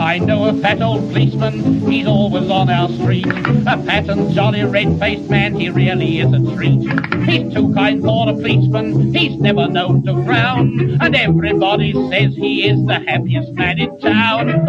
I know a fat old policeman, he's always on our street. A fat and jolly red-faced man, he really is a treat. He's too kind for a policeman, he's never known to frown. And everybody says he is the happiest man in town.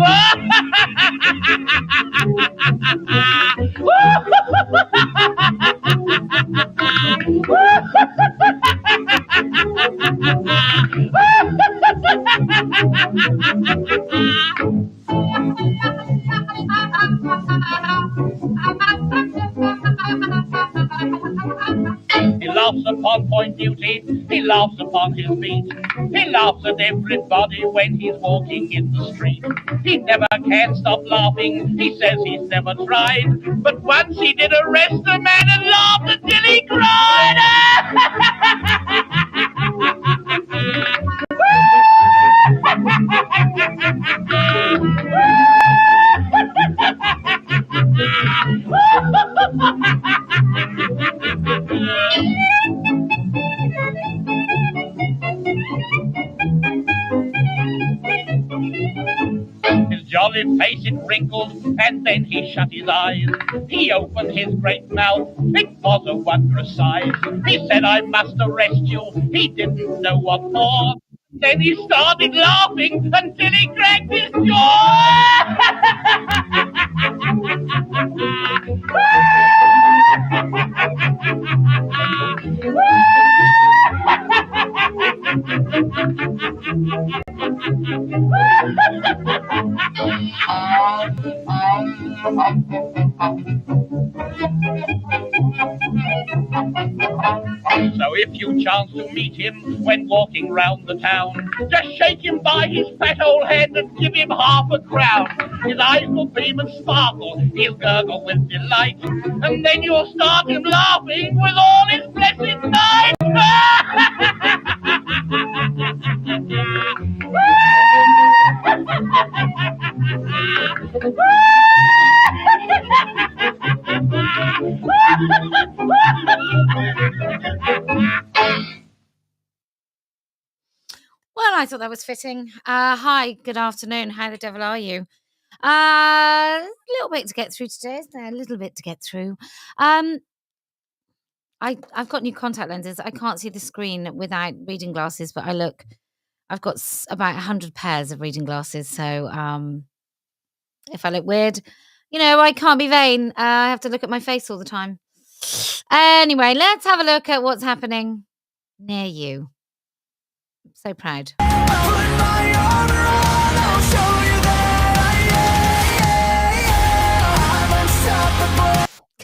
He laughs upon point duty, he laughs upon his beat. He laughs at everybody when he's walking in the street. He never can stop laughing, he says he's never tried. But once he did arrest a man and laughed until he cried. His jolly face it wrinkled, and then he shut his eyes. He opened his great mouth, it was a wondrous size. He said, I must arrest you, he didn't know what for. Then he started laughing until he cracked his jaw. So if you chance to meet him when walking round the town, just shake him by his fat old hand and give him half a crown. His eyes will beam and sparkle, he'll gurgle with delight, and then you'll start him laughing with all his blessed might. Well, I thought that was fitting. Hi, good afternoon. How the devil are you? A little bit to get through today, isn't there? A little bit to get through. I've got new contact lenses. I can't see the screen without reading glasses, but I've got about 100 pairs of reading glasses. So if I look weird, I can't be vain. I have to look at my face all the time. Anyway, let's have a look at what's happening near you. I'm so proud.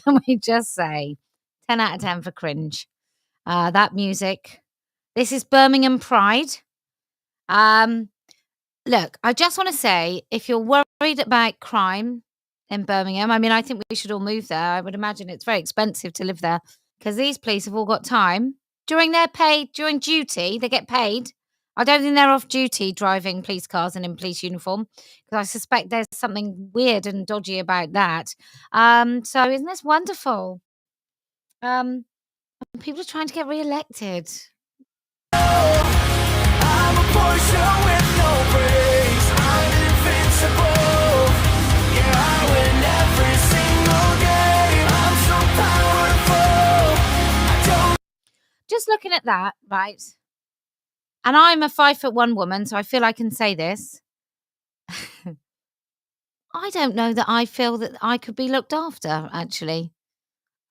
Can we just say 10 out of 10 for cringe? That music. This is Birmingham Pride. Look, I just want to say, if you're worried about crime in Birmingham, I mean, I think we should all move there. I would imagine it's very expensive to live there because these police have all got time. During duty, they get paid. I don't think they're off duty driving police cars and in police uniform because I suspect there's something weird and dodgy about that. So isn't this wonderful? People are trying to get re-elected. I'm a Porsche with no brakes. I'm invincible. Yeah, I win every single game. I'm so powerful. Just looking at that, right? And I'm a 5'1" woman, so I feel I can say this. I don't know that I feel that I could be looked after, actually,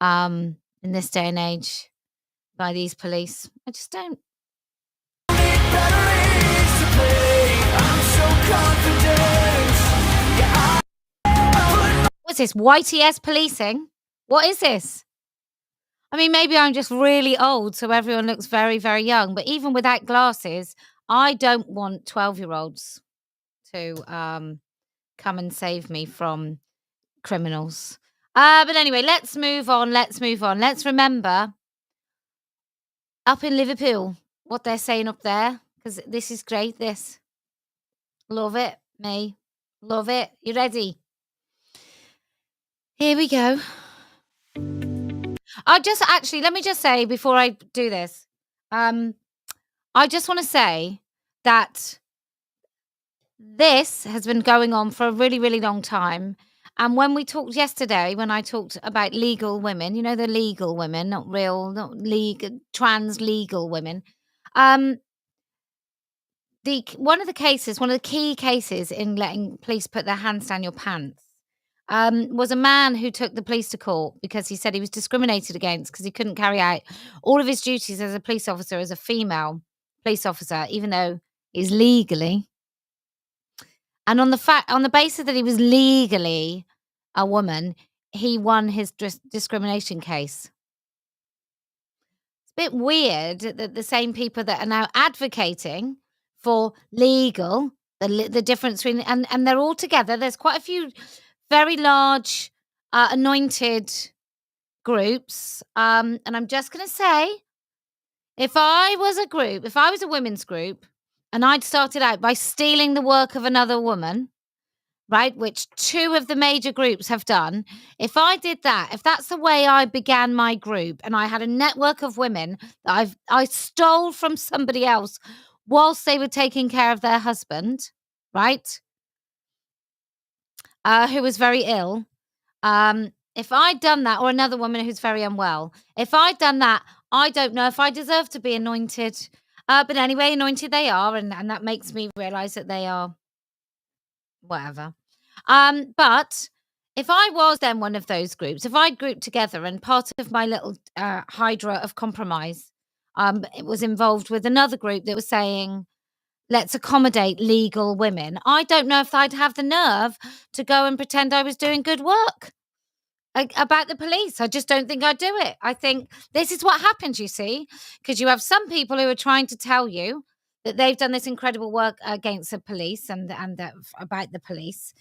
in this day and age by these police. I just don't. What's this? YTS policing? What is this? I mean, maybe I'm just really old, so everyone looks very, very young. But even without glasses, I don't want 12-year-olds to come and save me from criminals. But anyway, let's move on. Let's remember up in Liverpool what they're saying up there, because this is great. This. Love it. Me. Love it. You ready? Here we go. Let me just say before I do this, I just want to say that This has been going on for a really, really long time. And when we talked yesterday, when I talked about legal women, the legal women, not real, not legal, trans legal women. Um, one of the key cases in letting police put their hands down your pants, was a man who took the police to court because he said he was discriminated against because he couldn't carry out all of his duties as a police officer, as a female police officer, even though he's legally. And on the basis that he was legally a woman, he won his discrimination case. It's a bit weird that the same people that are now advocating for legal, the difference between, and they're all together. There's quite a few very large, anointed groups. And I'm just gonna say, if I was a women's group, and I'd started out by stealing the work of another woman, right, which 2 of the major groups have done. If I did that, if that's the way I began my group and I had a network of women that I stole from somebody else whilst they were taking care of their husband, right, who was very ill, if I'd done that, or another woman who's very unwell, if I'd done that, I don't know if I deserve to be anointed. But anyway, anointed they are, and that makes me realize that they are whatever. But if I was then one of those groups, if I'd grouped together and part of my little hydra of compromise, it was involved with another group that was saying, let's accommodate legal women. I don't know if I'd have the nerve to go and pretend I was doing good work about the police. I just don't think I'd do it. I think this is what happens, you see, because you have some people who are trying to tell you that they've done this incredible work against the police and about the police,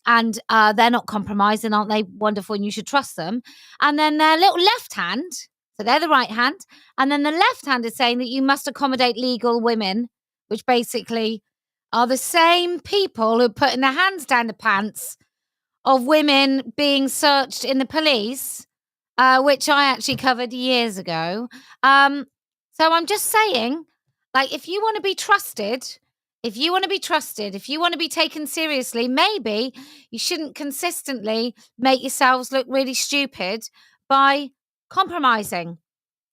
and they're not compromising, aren't they wonderful? And you should trust them. And then their little left hand, so they're the right hand, and then the left hand is saying that you must accommodate legal women, which basically are the same people who are putting their hands down the pants of women being searched in the police, which I actually covered years ago. So I'm just saying, like, if you want to be trusted, if you want to be taken seriously, maybe you shouldn't consistently make yourselves look really stupid by compromising.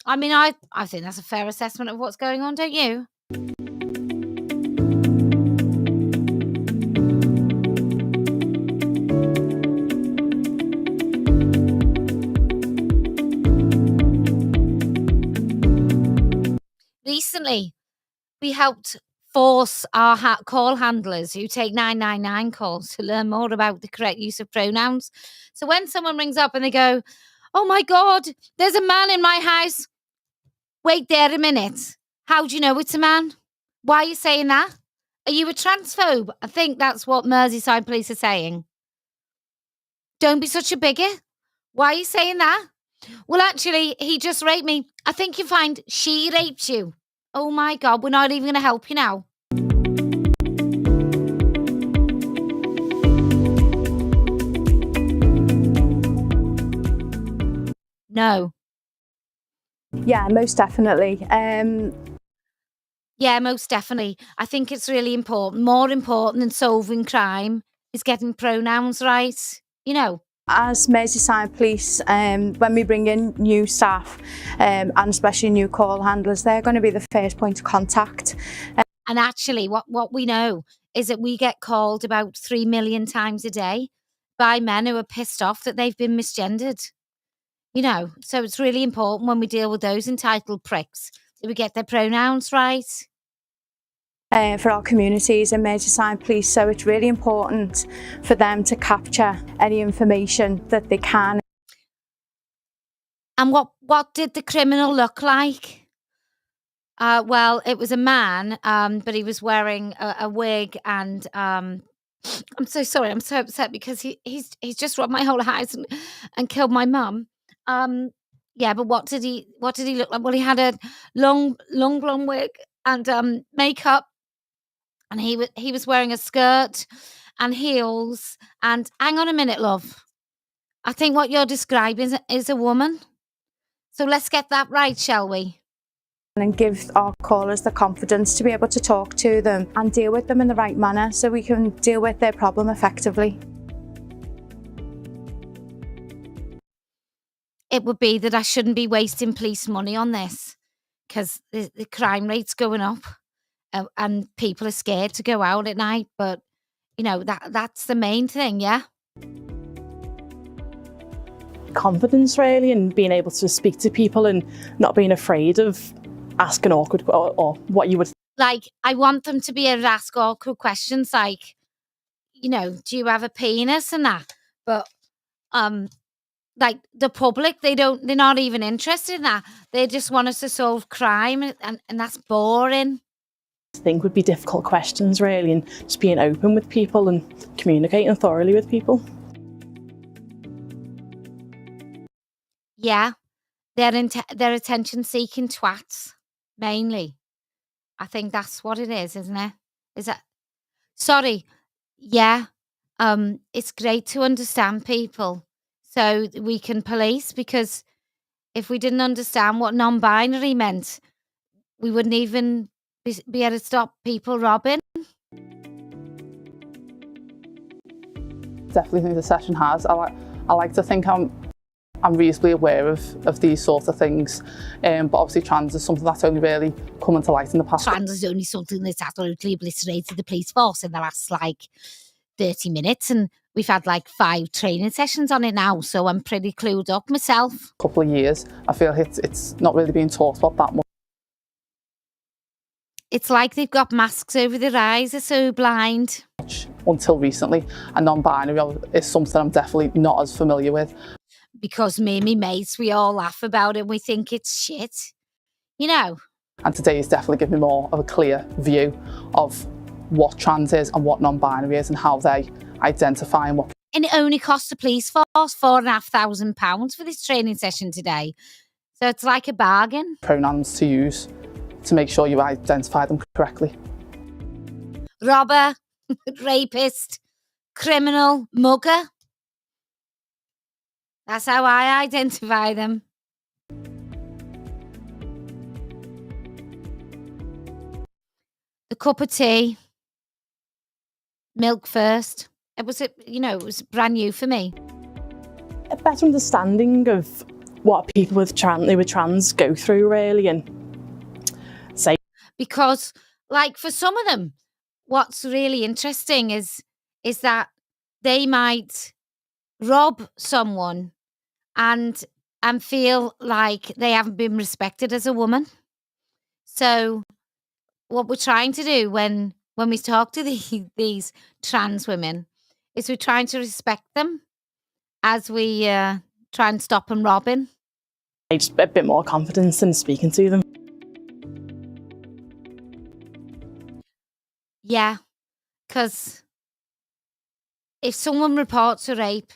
I mean, I think that's a fair assessment of what's going on, don't you? Recently, we helped force our call handlers who take 999 calls to learn more about the correct use of pronouns. So when someone rings up and they go, "Oh my God, there's a man in my house." Wait there a minute. How do you know it's a man? Why are you saying that? Are you a transphobe? I think that's what Merseyside police are saying. Don't be such a bigot. Why are you saying that? Well, actually, he just raped me. I think you find she raped you. Oh my God, we're not even going to help you now. No. Yeah, most definitely. Yeah, most definitely. I think it's really important. More important than solving crime is getting pronouns right. As Merseyside Police, when we bring in new staff, and especially new call handlers, they're going to be the first point of contact. And actually, what we know is that we get called about 3 million times a day by men who are pissed off that they've been misgendered. So it's really important when we deal with those entitled pricks that we get their pronouns right. For our communities in Merseyside Police, so it's really important for them to capture any information that they can. And what did the criminal look like? Well, it was a man, but he was wearing a wig, and I'm so sorry. I'm so upset because he's just robbed my whole house and killed my mum. Yeah, but what did he look like? Well, he had a long blonde wig and makeup, and he was wearing a skirt and heels. And hang on a minute, love. I think what you're describing is a woman. So let's get that right, shall we? and give our callers the confidence to be able to talk to them and deal with them in the right manner so we can deal with their problem effectively. It would be that I shouldn't be wasting police money on this because the crime rate's going up and people are scared to go out at night. But, you know, that's the main thing, yeah? Confidence, really, and being able to speak to people and not being afraid of asking awkward or what you would. Like, I want them to be able to ask awkward questions like, you know, do you have a penis and that? But, like the public, they're not even interested in that. They just want us to solve crime and that's boring. I think would be difficult questions, really, and just being open with people and communicating thoroughly with people. Yeah, they're attention-seeking twats, mainly. I think that's what it is, isn't it? Is that? Sorry. Yeah. It's great to understand people so we can police, because if we didn't understand what non-binary meant, we wouldn't even be able to stop people robbing. Definitely think the session has. I like to think I'm reasonably aware of these sorts of things, but obviously trans is something that's only really come into light in the past. Trans is only something that's absolutely obliterated the police force in the last 30 minutes, and we've had 5 training sessions on it now, so I'm pretty clued up myself. Couple of years, I feel it's not really being talked about that much. It's like they've got masks over their eyes, they're so blind. Until recently, and non-binary is something I'm definitely not as familiar with. Because me and my mates, we all laugh about it and we think it's shit, you know. And today has definitely given me more of a clear view of what trans is and what non-binary is and how they identify and what. And it only cost the police force £4,500 for this training session today. So it's like a bargain. Pronouns to use to make sure you identify them correctly. Robber, rapist, criminal, mugger. That's how I identify them. The cup of tea, milk first. It was brand new for me. A better understanding of what people with trans go through, really, and say. Because, for some of them, what's really interesting is that they might rob someone and feel like they haven't been respected as a woman. So what we're trying to do when we talk to these trans women is we're trying to respect them as we try and stop them robbing. Just a bit more confidence in speaking to them. Yeah, because if someone reports a rape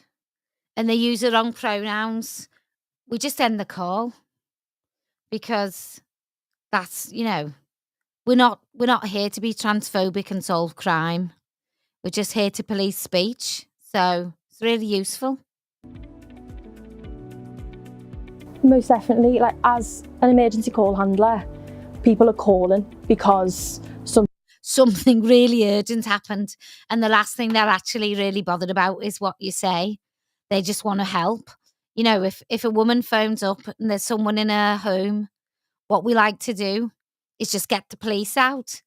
and they use the wrong pronouns, we just end the call, because that's, we're not here to be transphobic and solve crime. We're just here to police speech. So it's really useful. Most definitely, as an emergency call handler, people are calling because something really urgent happened, and the last thing they're actually really bothered about is what you say. They just want to help. If a woman phones up and there's someone in her home, what we like to do is just get the police out,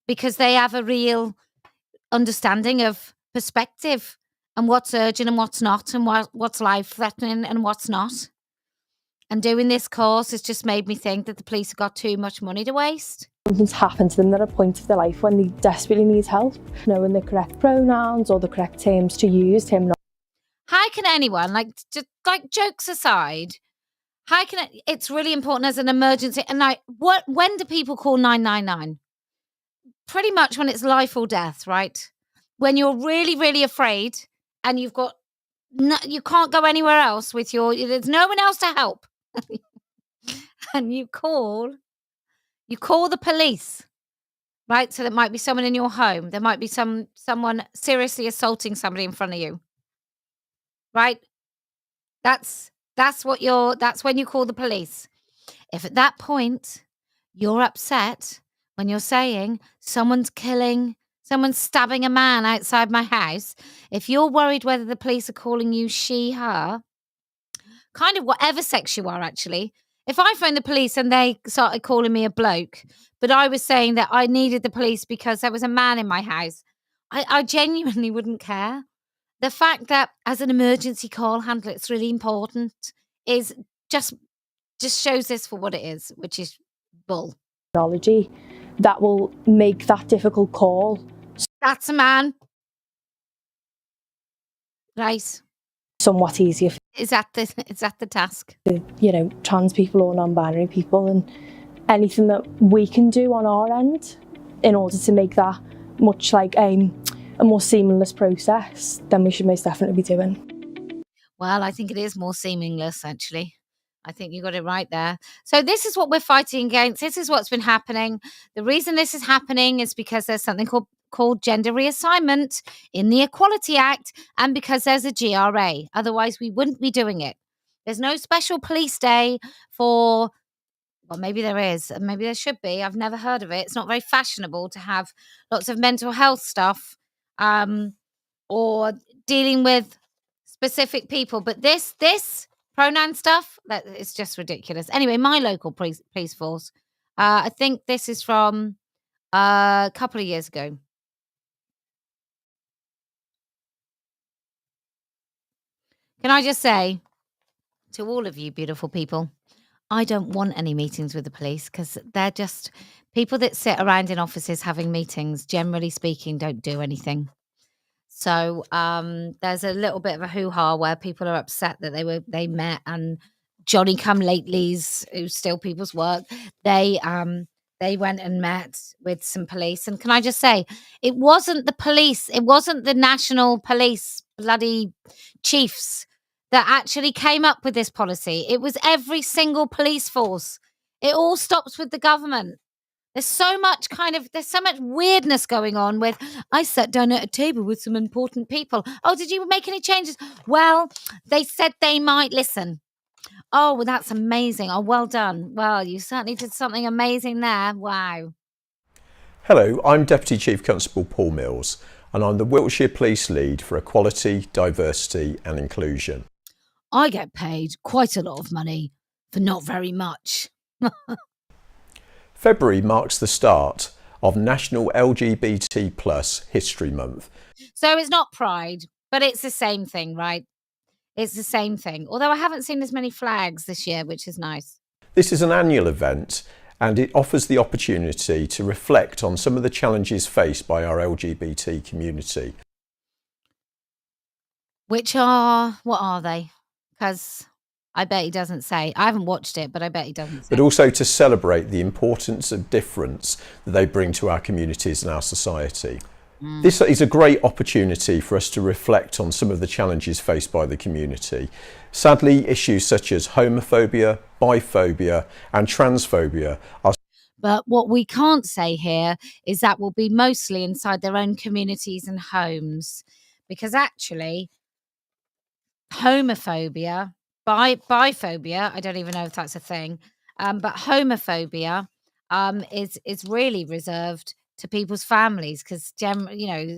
because they have a real understanding of perspective and what's urgent and what's not, and what's life-threatening and what's not. And doing this course has just made me think that the police have got too much money to waste. Something's happened to them at a point of their life when they desperately need help, knowing the correct pronouns or the correct terms to use. How can anyone, jokes aside, it's really important as an emergency. And when do people call 999? Pretty much when it's life or death, right? When you're really, really afraid and you can't go anywhere else there's no one else to help. And you call the police, right? So there might be someone in your home. There might be someone seriously assaulting somebody in front of you, right? That's when you call the police. If at that point You're upset when you're saying someone's stabbing a man outside my house. If you're worried whether the police are calling you she, her, kind of whatever sex you are, actually. If I phoned the police and they started calling me a bloke, but I was saying that I needed the police because there was a man in my house, I genuinely wouldn't care. The fact that as an emergency call handler, it's really important is just shows this for what it is, which is bull. Technology that will make that difficult call That's a man. Right. somewhat easier Is that the task? for, you know, trans people or non-binary people, and anything that we can do on our end in order to make that much like a more seamless process, then we should most definitely be doing. Well, I think it is more seamless, actually. I think you got it right there. So this is what we're fighting against. This is what's been happening. The reason this is happening is because there's something called gender reassignment in the Equality Act, and because there's a GRA. Otherwise, we wouldn't be doing it. There's no special police day for, well, maybe there is, and maybe there should be. I've never heard of it. It's not very fashionable to have lots of mental health stuff or dealing with specific people. But this pronoun stuff, that is just ridiculous. Anyway, my local police force, I think this is from a couple of years ago. Can I just say to all of you beautiful people, I don't want any meetings with the police, because they're just people that sit around in offices having meetings, generally speaking, don't do anything. So there's a little bit of a hoo-ha where people are upset that they met, and Johnny come latelys who steal people's work, they went and met with some police. And can I just say, it wasn't the police, it wasn't the national police bloody chiefs that actually came up with this policy. It was every single police force. It all stops with the government. There's so much weirdness going on with, I sat down at a table with some important people. Oh, did you make any changes? Well, they said they might listen. Oh, well, that's amazing. Oh, well done. Well, you certainly did something amazing there. Wow. Hello, I'm Deputy Chief Constable Paul Mills, and I'm the Wiltshire Police Lead for Equality, Diversity and Inclusion. I get paid quite a lot of money for not very much. February marks the start of National LGBT+ History Month. So it's not Pride, but it's the same thing, right? It's the same thing. Although I haven't seen as many flags this year, which is nice. This is an annual event, and it offers the opportunity to reflect on some of the challenges faced by our LGBT community. What are they? Because I bet he doesn't say. I haven't watched it, but I bet he doesn't say. But also to celebrate the importance of difference that they bring to our communities and our society. This is a great opportunity for us to reflect on some of the challenges faced by the community. Sadly, issues such as homophobia, biphobia and transphobia are... But what we can't say here is that will be mostly inside their own communities and homes. Because actually, homophobia, biphobia, I don't even know if that's a thing, but homophobia is really reserved to people's families, because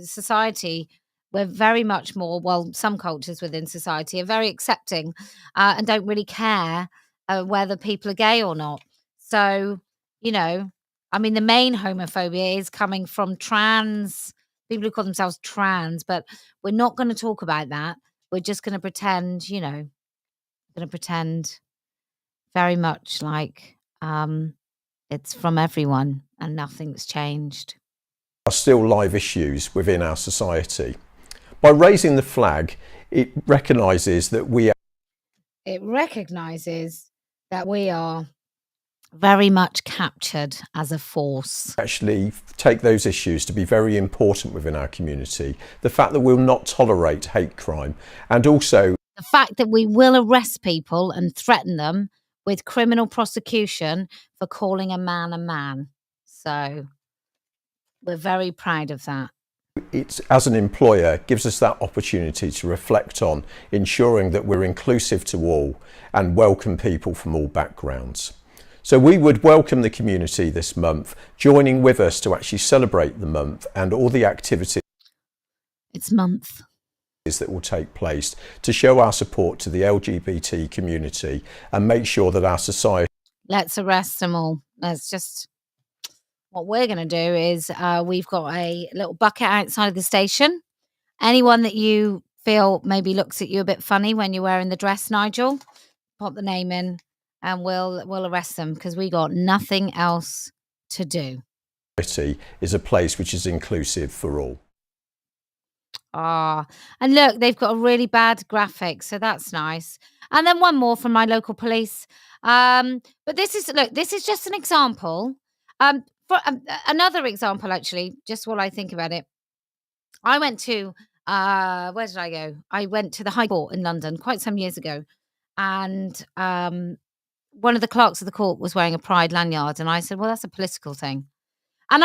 society, we're very much more, well, some cultures within society are very accepting and don't really care whether people are gay or not. So, I mean, the main homophobia is coming from trans people who call themselves trans, but we're not going to talk about that. We're just going to pretend, very much like it's from everyone and nothing's changed. Are still live issues within our society. By raising the flag, it recognises that we are very much captured as a force. Actually take those issues to be very important within our community. The fact that we'll not tolerate hate crime, and also the fact that we will arrest people and threaten them with criminal prosecution for calling a man a man. So we're very proud of that. It, as an employer, gives us that opportunity to reflect on ensuring that we're inclusive to all and welcome people from all backgrounds. So we would welcome the community this month joining with us to actually celebrate the month and all the activities It's month. that will take place to show our support to the LGBT community and make sure that our society... Let's arrest them all. That's just what we're going to do. Is we've got a little bucket outside of the station. Anyone that you feel maybe looks at you a bit funny when you're wearing the dress, Nigel, pop the name in and we'll arrest them, because we got nothing else to do. is a place which is inclusive for all. And look, they've got a really bad graphic, so that's nice. And then one more from my local police. But this is just an example. For another example, actually, just while I think about it, I went to where did I go? I went to the High Court in London quite some years ago, and one of the clerks of the court was wearing a pride lanyard, and I said, "Well, that's a political thing." And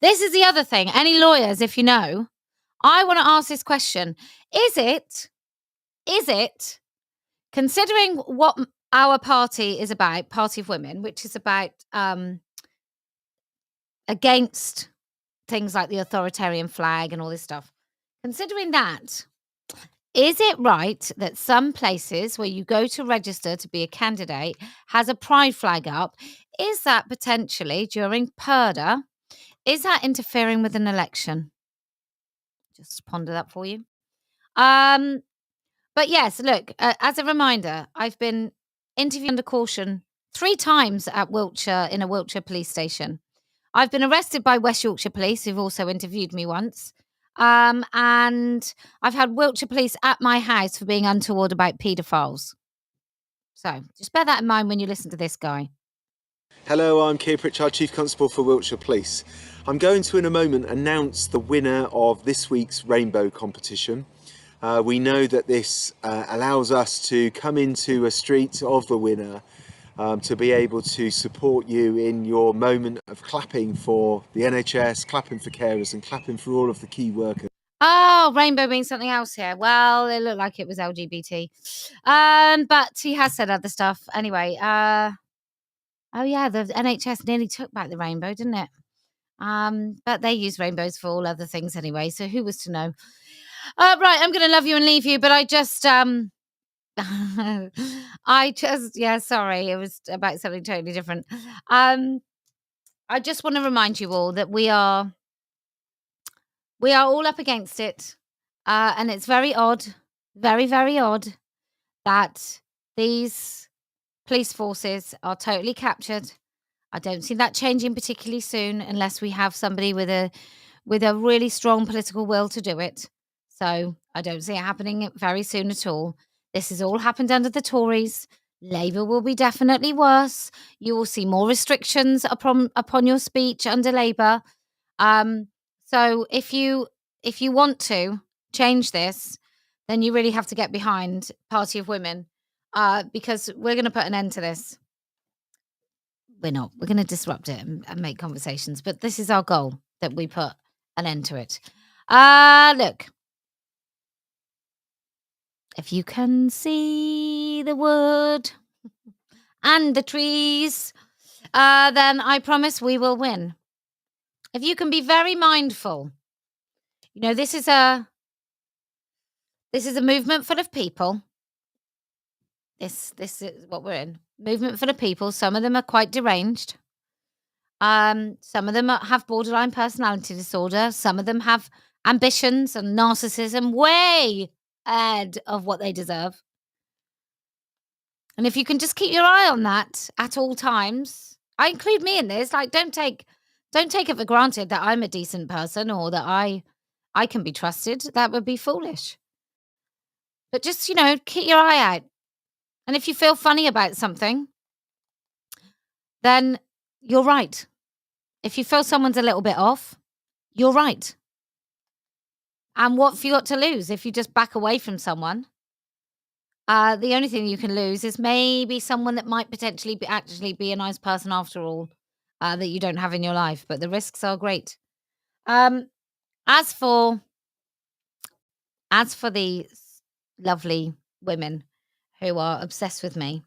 this is the other thing. Any lawyers, if you know, I want to ask this question. Is it, considering what our party is about, Party of Women, which is about against things like the authoritarian flag and all this stuff, considering that, is it right that some places where you go to register to be a candidate has a pride flag up? Is that potentially, during PERDA, is that interfering with an election? Just ponder that for you. But yes, look, as a reminder, I've been interviewed under caution 3 times at Wiltshire, in a Wiltshire police station. I've been arrested by West Yorkshire Police, who've also interviewed me once. And I've had Wiltshire Police at my house for being untoward about paedophiles. So just bear that in mind when you listen to this guy. Hello, I'm Keir Pritchard, Chief Constable for Wiltshire Police. I'm going to, in a moment, announce the winner of this week's Rainbow competition. We know that this allows us to come into a street of the winner to be able to support you in your moment of clapping for the NHS, clapping for carers and clapping for all of the key workers. Oh, rainbow means something else here. Well, it looked like it was LGBT. But he has said other stuff. Anyway, oh yeah, the NHS nearly took back the rainbow, didn't it? But they use rainbows for all other things anyway, so who was to know? Right, I'm going to love you and leave you, but I just, yeah, sorry, it was about something totally different. I just want to remind you all that we are all up against it, and it's very odd, very, very odd that these police forces are totally captured. I don't see that changing particularly soon unless we have somebody with a really strong political will to do it. So I don't see it happening very soon at all. This has all happened under the Tories. Labour will be definitely worse. You will see more restrictions upon your speech under Labour. So if you want to change this, then you really have to get behind Party of Women, because we're going to put an end to this. We're not. We're going to disrupt it and make conversations. But this is our goal, that we put an end to it. Look. If you can see the wood and the trees, then I promise we will win. If you can be very mindful, you know, this is a movement full of people. This is what we're in. Movement full of people. Some of them are quite deranged. Some of them have borderline personality disorder. Some of them have ambitions and narcissism way ahead of what they deserve. And if you can just keep your eye on that at all times, I include me in this. Like, don't take it for granted that I'm a decent person or that I can be trusted. That would be foolish. But just, you know, keep your eye out. And if you feel funny about something, then you're right. If you feel someone's a little bit off, you're right. And what have you got to lose if you just back away from someone? The only thing you can lose is maybe someone that might potentially actually be a nice person after all, that you don't have in your life. But the risks are great. As for the lovely women who are obsessed with me,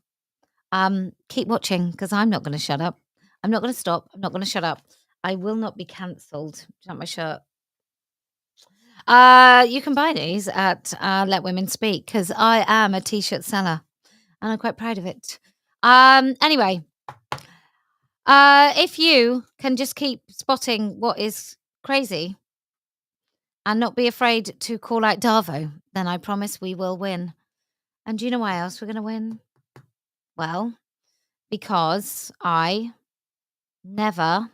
Keep watching, because I'm not going to shut up. I'm not going to stop. I'm not going to shut up. I will not be cancelled. Not my shirt. You can buy these at Let Women Speak, because I am a t-shirt seller and I'm quite proud of it. Anyway, if you can just keep spotting what is crazy and not be afraid to call out Darvo, then I promise we will win. And do you know why else we're going to win? Well, because I never